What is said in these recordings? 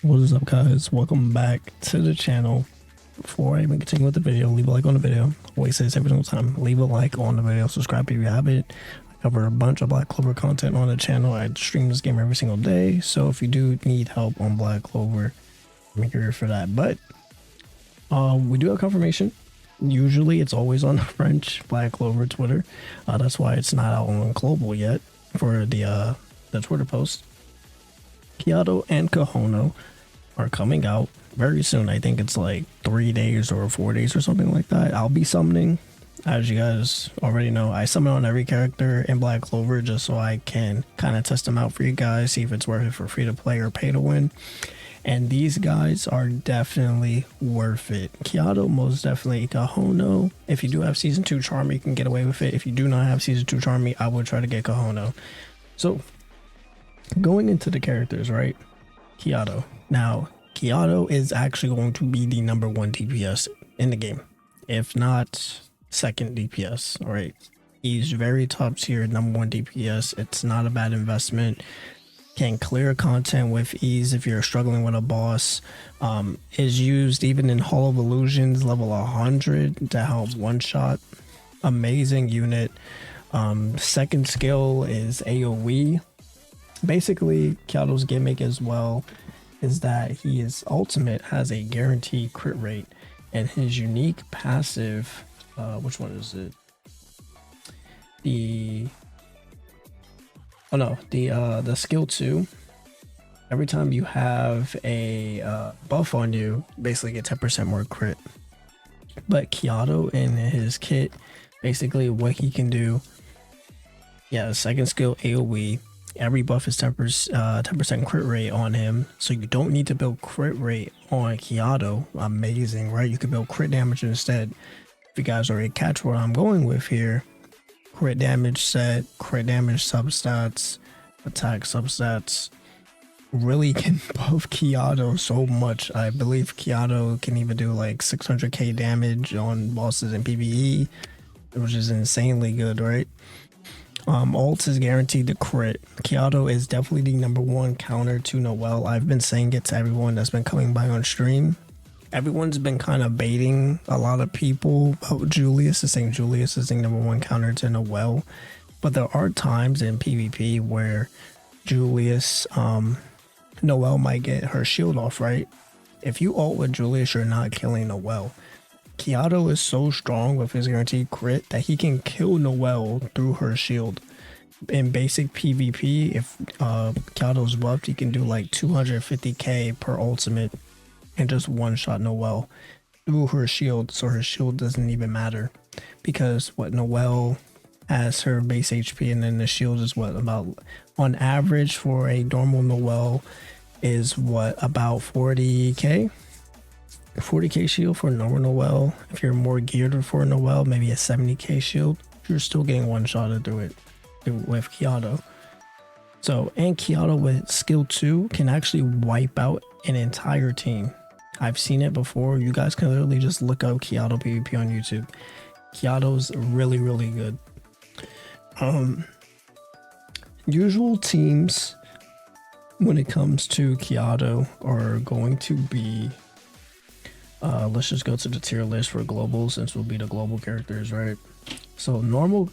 What is up, guys? Welcome back to the channel. Before I even continue with the video, leave a like on the video. Always say this every single time. Leave a like on the video. Subscribe if you haven't. I cover a bunch of Black Clover content on the channel. I stream this game every single day. So if you do need help on Black Clover, I'm here for that. But we do have confirmation. Usually it's always on the French Black Clover Twitter. That's why it's not out on global yet for the Twitter post. Kiato and KAHONO are coming out very soon. I think it's like 3 days or 4 days or something like that. I'll be summoning, as you guys already know. I summon on every character in Black Clover just so I can kind of test them out for you guys, see if it's worth it for free to play or pay to win. And these guys are definitely worth it. Kiato, most definitely. KAHONO, if you do have Season 2 Charmy, you can get away with it. If you do not have Season 2 Charmy, I would try to get KAHONO. So, going into the characters, right? Kiato. Now, Kiato is actually going to be the #1 DPS in the game, if not second DPS. All right, he's very top tier, #1 DPS. It's not a bad investment. Can clear content with ease if you're struggling with a boss. Is used even in Hall of Illusions level 100 to help one shot. Amazing unit. Second skill is AoE. Basically, Kiato's gimmick as well is that his ultimate has a guaranteed crit rate, and his unique passive, which one is it? The skill 2. Every time you have a buff on you, basically get 10% more crit. But Kiato in his kit, basically what he can do, second skill AoE. Every buff is 10% crit rate on him, so you don't need to build crit rate on Kiato. Amazing, right? You can build crit damage instead. If you guys already catch what I'm going with here, crit damage set, crit damage substats, attack substats, really can buff Kiato so much. I believe Kiato can even do like 600k damage on bosses in PvE, which is insanely good, right? Ult is guaranteed to crit. Kiato is definitely the #1 counter to Noelle. I've been saying it to everyone that's been coming by on stream. Everyone's been kind of baiting a lot of people about Julius, saying Julius is the #1 counter to Noelle. But there are times in PvP where Julius, Noelle might get her shield off, right? If you ult with Julius, you're not killing Noelle. Kiato is so strong with his guaranteed crit that he can kill Noelle through her shield. In basic PvP, if Kiato's buffed, he can do like 250k per ultimate and just one-shot Noelle through her shield, so her shield doesn't even matter. Because what Noelle has her base HP, and then the shield is what, about, on average for a normal Noelle, is what, about 40k? 40k shield for normal Noelle. If you're more geared for Noelle, maybe a 70k shield. You're still getting one-shotted through it with Kiato. So, and Kiato with skill 2 can actually wipe out an entire team. I've seen it before. You guys can literally just look up Kiato PvP on YouTube. Kiato's really, really good. Usual teams when it comes to Kiato are going to be, let's just go to the tier list for global, since we'll be the global characters, right? So normal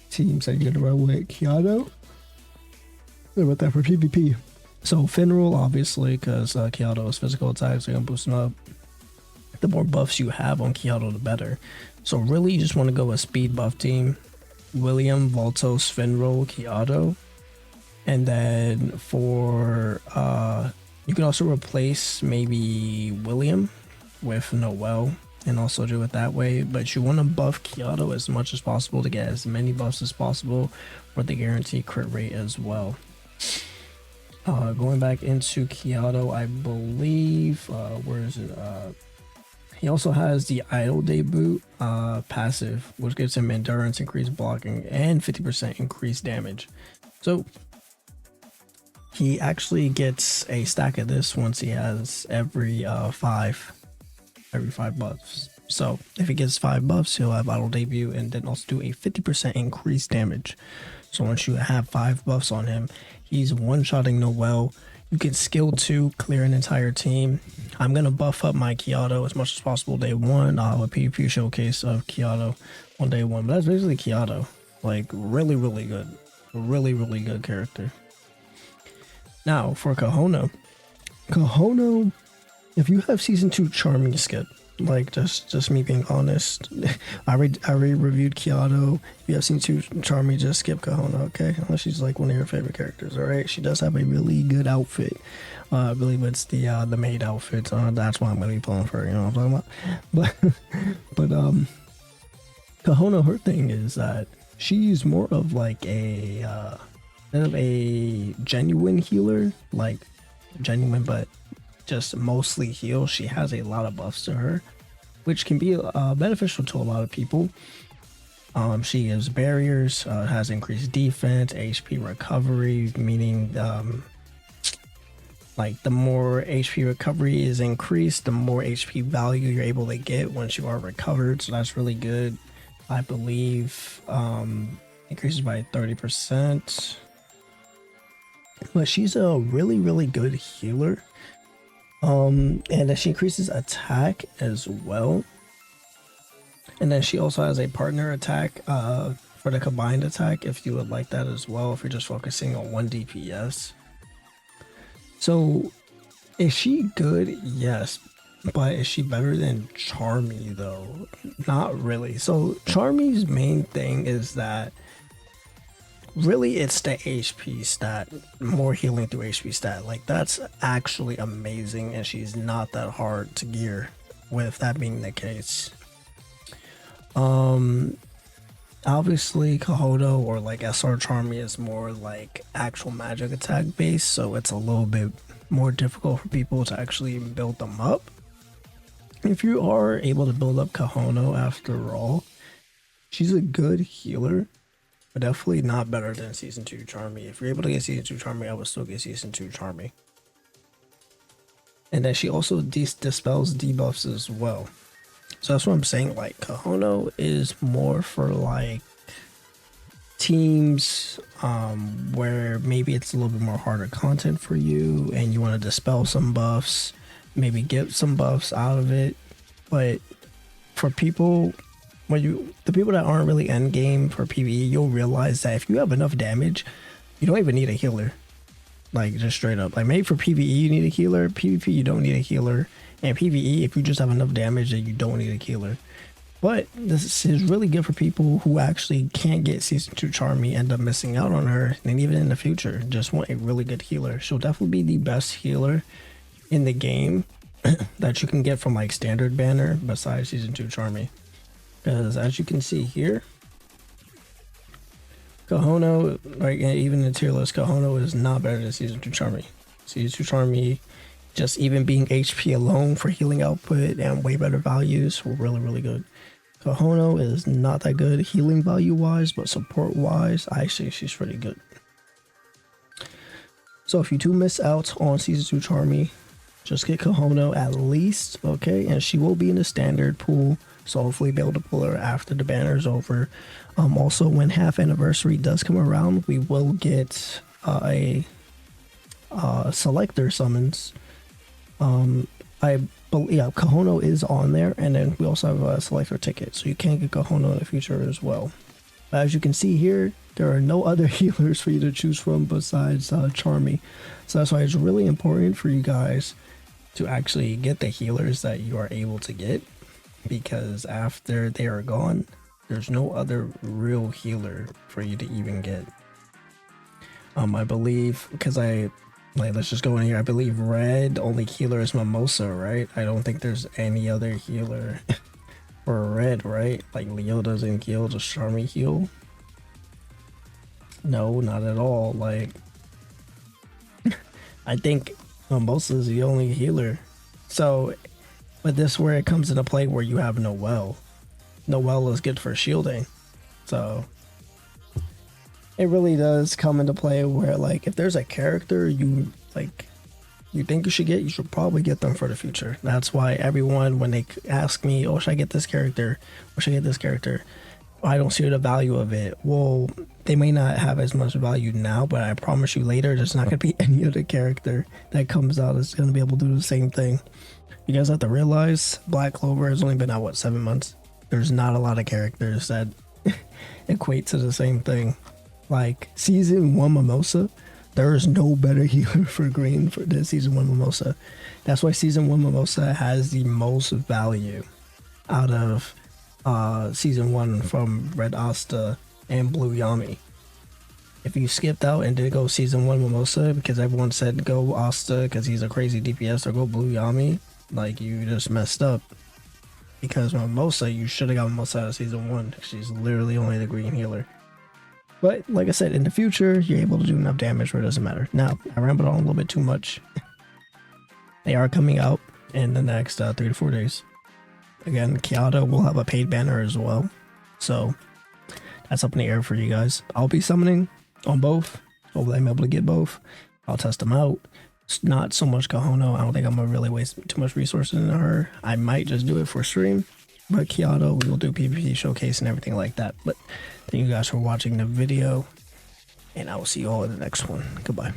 teams that get around with Kiato, they're with that for PvP. So Finral, obviously, because Kiato is physical attacks, so you're gonna boost them up. The more buffs you have on Kiato, the better. So really, you just want to go a speed buff team: William, Voltos, Finral, Kiato. And then for you can also replace maybe William with Noelle and also do it that way. But you want to buff Kiato as much as possible to get as many buffs as possible for the guaranteed crit rate as well. Going back into Kiato, I believe, where is it? He also has the idle debut passive, which gives him endurance, increased blocking, and 50% increased damage. So he actually gets a stack of this once he has every 5 buffs. So if he gets 5 buffs, he'll have idle debut and then also do a 50% increased damage. So once you have 5 buffs on him, he's one-shotting Noelle. You can skill 2, clear an entire team. I'm gonna buff up my Kiato as much as possible day 1. I'll have a PvP showcase of Kiato on day 1. But that's basically Kiato. Like, really, really good. Really, really good character. Now, for KAHONO. KAHONO, if you have Season 2 Charming, skip. Like, just me being honest. I reviewed Kiato. If you have Season 2 Charming, just skip KAHONO, okay? Unless she's like one of your favorite characters, alright? She does have a really good outfit. I believe it's the maid outfit. That's why I'm going to be pulling for her, you know what I'm talking about? But KAHONO, her thing is that she's more of like a genuine healer, like genuine but just mostly heal. She has a lot of buffs to her, which can be beneficial to a lot of people. She gives barriers, has increased defense, HP recovery, meaning like the more HP recovery is increased, the more HP value you're able to get once you are recovered. So that's really good. I believe increases by 30%. But she's a really, really good healer. And then she increases attack as well. And then she also has a partner attack for the combined attack if you would like that as well, if you're just focusing on 1 DPS. So is she good? Yes. But is she better than Charmy though? Not really. So Charmy's main thing is that really it's the HP stat, more healing through HP stat. Like, that's actually amazing, and she's not that hard to gear, with that being the case. Obviously KAHONO or like SR Charmy is more like actual magic attack based, so it's a little bit more difficult for people to actually build them up. If you are able to build up KAHONO, after all, she's a good healer, but definitely not better than Season 2 Charmy. If you're able to get Season 2 Charmy, I would still get Season 2 Charmy. And then she also dispels debuffs as well. So that's what I'm saying, like, KAHONO is more for like teams where maybe it's a little bit more harder content for you and you want to dispel some buffs, maybe get some buffs out of it. But for people, the people that aren't really end game for PvE, you'll realize that if you have enough damage, you don't even need a healer. Like, just straight up. Like, maybe for PvE you need a healer, PvP you don't need a healer, and PvE, if you just have enough damage, then you don't need a healer. But this is really good for people who actually can't get Season 2 Charmy, end up missing out on her, and even in the future just want a really good healer. She'll definitely be the best healer in the game that you can get from like standard banner besides Season 2 Charmy. Because as you can see here, KAHONO, like even in tier list, KAHONO is not better than Season 2 Charmy. Season 2 Charmy, just even being HP alone for healing output and way better values, were really, really good. KAHONO is not that good healing value wise, but support wise, I say she's pretty good. So if you do miss out on Season 2 Charmy, just get KAHONO at least, okay? And she will be in the standard pool, so hopefully be able to pull her after the banner is over. Also, when half anniversary does come around, we will get a selector summons. I believe, yeah, KAHONO is on there, and then we also have a selector ticket, so you can get KAHONO in the future as well. But as you can see here, there are no other healers for you to choose from besides Charmy. So that's why it's really important for you guys to actually get the healers that you are able to get, because after they are gone, there's no other real healer for you to even get. I believe, because let's just go in here. I believe red only healer is Mimosa, right? I don't think there's any other healer for red, right? Like Leo doesn't heal, just Charmy heal. No, not at all. Like, I think Mimosa is the only healer. So, but this is where it comes into play where you have Noelle. Noelle is good for shielding. So it really does come into play where, like, if there's a character you think you should get, you should probably get them for the future. That's why everyone, when they ask me, oh, should I get this character or should I get this character, I don't see the value of it. Well, they may not have as much value now, but I promise you later, there's not going to be any other character that comes out that's going to be able to do the same thing. You guys have to realize Black Clover has only been out, what, 7 months? There's not a lot of characters that equate to the same thing. Like, Season 1 Mimosa, there is no better healer for green than Season 1 Mimosa. That's why Season 1 Mimosa has the most value out of Season 1 from Red Asta and Blue Yami. If you skipped out and did go Season 1 Mimosa because everyone said go Asta because he's a crazy DPS, or go Blue Yami, like, you just messed up. Because Mimosa, you should have got Mimosa out of Season 1. She's literally only the green healer. But like I said, in the future, you're able to do enough damage where it doesn't matter. Now, I rambled on a little bit too much. They are coming out in the next 3 to 4 days. Again, Kiato will have a paid banner as well. So that's up in the air for you guys. I'll be summoning on both. Hopefully I'm able to get both. I'll test them out. It's not so much KAHONO. I don't think I'm going to really waste too much resources into her. I might just do it for stream. But Kiato, we will do PvP showcase and everything like that. But thank you guys for watching the video. And I will see you all in the next one. Goodbye.